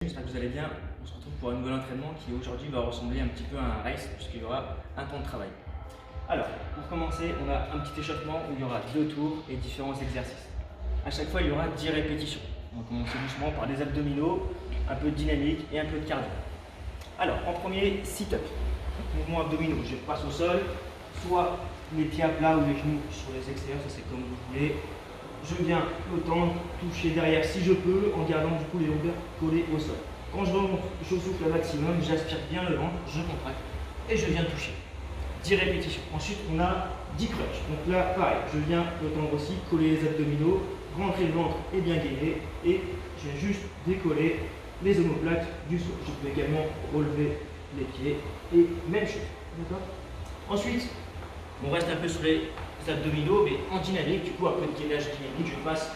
j'espère que vous allez bien. On se retrouve pour un nouvel entraînement qui aujourd'hui va ressembler un petit peu à un race puisqu'il y aura un temps de travail. Alors, pour commencer, on a un petit échauffement où il y aura 2 tours et différents exercices. À chaque fois, il y aura 10 répétitions. On va commencer doucement par des abdominaux, un peu de dynamique et un peu de cardio. Alors, en premier, sit-up. Mouvement abdominaux. Je passe au sol, soit les pieds à plat ou les genoux sur les extérieurs, ça c'est comme vous voulez. Je viens autant toucher derrière si je peux en gardant du coup les longueurs collées au sol. Quand je remonte, je souffle un maximum, j'aspire bien le ventre, je contracte et je viens toucher. 10 répétitions. Ensuite, on a 10 crunchs. Donc là, pareil, je viens autant aussi coller les abdominaux, rentrer le ventre et bien gainer et je viens juste décoller les omoplates du sol. Je peux également relever les pieds et même chose. D'accord ? Ensuite, on reste un peu sur les abdominaux, mais en dynamique, du coup, un peu de gainage dynamique, je passe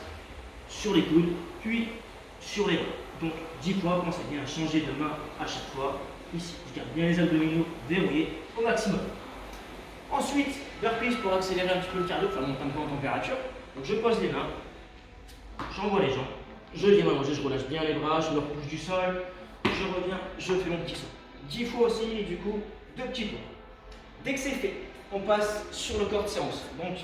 sur les coudes, puis sur les bras. Donc 10 fois, pensez bien à changer de main à chaque fois. Ici, je garde bien les abdominaux verrouillés au maximum. Ensuite, burpees pour accélérer un petit peu le cardio, faire monter un peu en température. Donc je pose les mains, j'envoie les jambes, je viens m'allonger, je relâche bien les bras, je me repousse du sol, je reviens, je fais mon petit saut. 10 fois aussi, et du coup, 2 petits tours. Dès que c'est fait, on passe sur le corps de séance. Donc,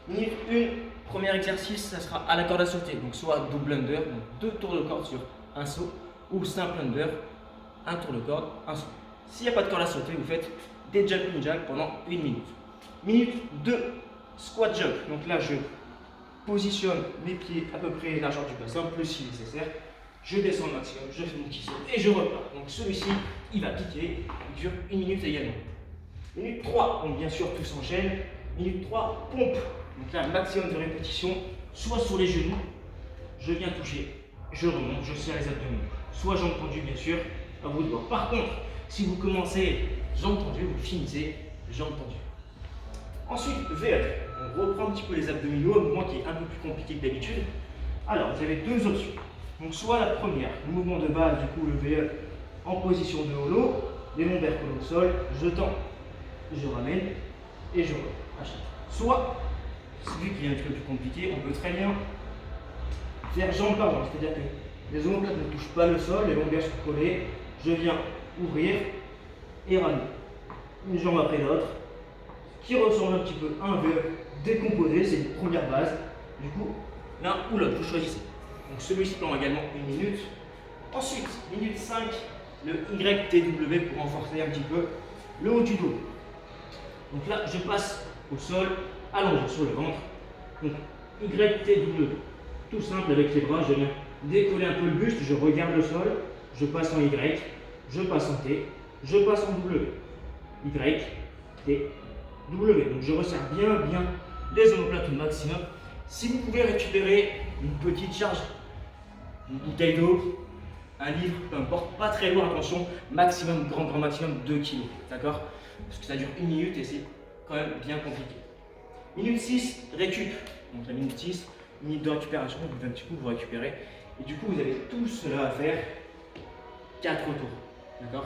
minute 1, premier exercice, ça sera à la corde à sauter. Donc, soit double under, donc 2 tours de corde sur un saut, ou simple under, un tour de corde, un saut. S'il n'y a pas de corde à sauter, vous faites des jumping jacks pendant 1 minute. Minute 2, squat jump. Donc là, je positionne mes pieds à peu près largeur du bassin, plus si nécessaire. Je descends au maximum, je fais mon petit saut et je repars. Donc celui-ci, il va piquer, il dure 1 minute également. Minute 3, donc bien sûr tout s'enchaîne. Minute 3, pompe. Donc là, un maximum de répétitions, soit sur les genoux, je viens toucher, je remonte, je serre les abdominaux. Soit jambes tendues, bien sûr, à vous de voir. Par contre, si vous commencez jambes tendues, vous finissez jambes tendues. Ensuite, V-up. On reprend un petit peu les abdominaux, un mouvement qui est un peu plus compliqué que d'habitude. Alors, vous avez 2 options. Donc, soit la première, le mouvement de base, du coup, le V-up en position de holo, les lombaires collés au sol, je tends. Je ramène et je relâche. Soit, celui qui est un petit peu plus compliqué, on peut très bien faire jambe par jambe, c'est-à-dire que les omoplates ne touchent pas le sol, les lombaires sont collés, je viens ouvrir et ramener. Une jambe après l'autre, qui ressemble un petit peu à un V décomposé, c'est une première base. Du coup, l'un ou l'autre, vous choisissez. Donc celui-ci prend également 1 minute. Ensuite, minute 5, le YTW pour renforcer un petit peu le haut du dos. Donc là, je passe au sol, allongé sur le ventre. Donc YTW, tout simple avec les bras, je viens décoller un peu le buste, je regarde le sol, je passe en Y, je passe en T, je passe en W. Y, T, W. Donc je resserre bien les omoplates au maximum. Si vous pouvez récupérer une petite charge, une bouteille d'eau, un livre, peu importe, pas très lourd, attention, maximum, grand maximum 2 kg, d'accord? Parce que ça dure 1 minute et c'est quand même bien compliqué. Minute 6, récup. Donc la minute 6, minute de récupération, vous pouvez un petit coup vous récupérer. Et du coup, vous avez tout cela à faire 4 tours, d'accord?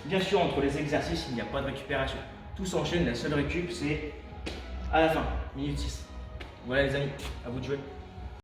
Bien sûr, entre les exercices, il n'y a pas de récupération. Tout s'enchaîne, la seule récup, c'est à la fin, minute 6. Voilà les amis, à vous de jouer.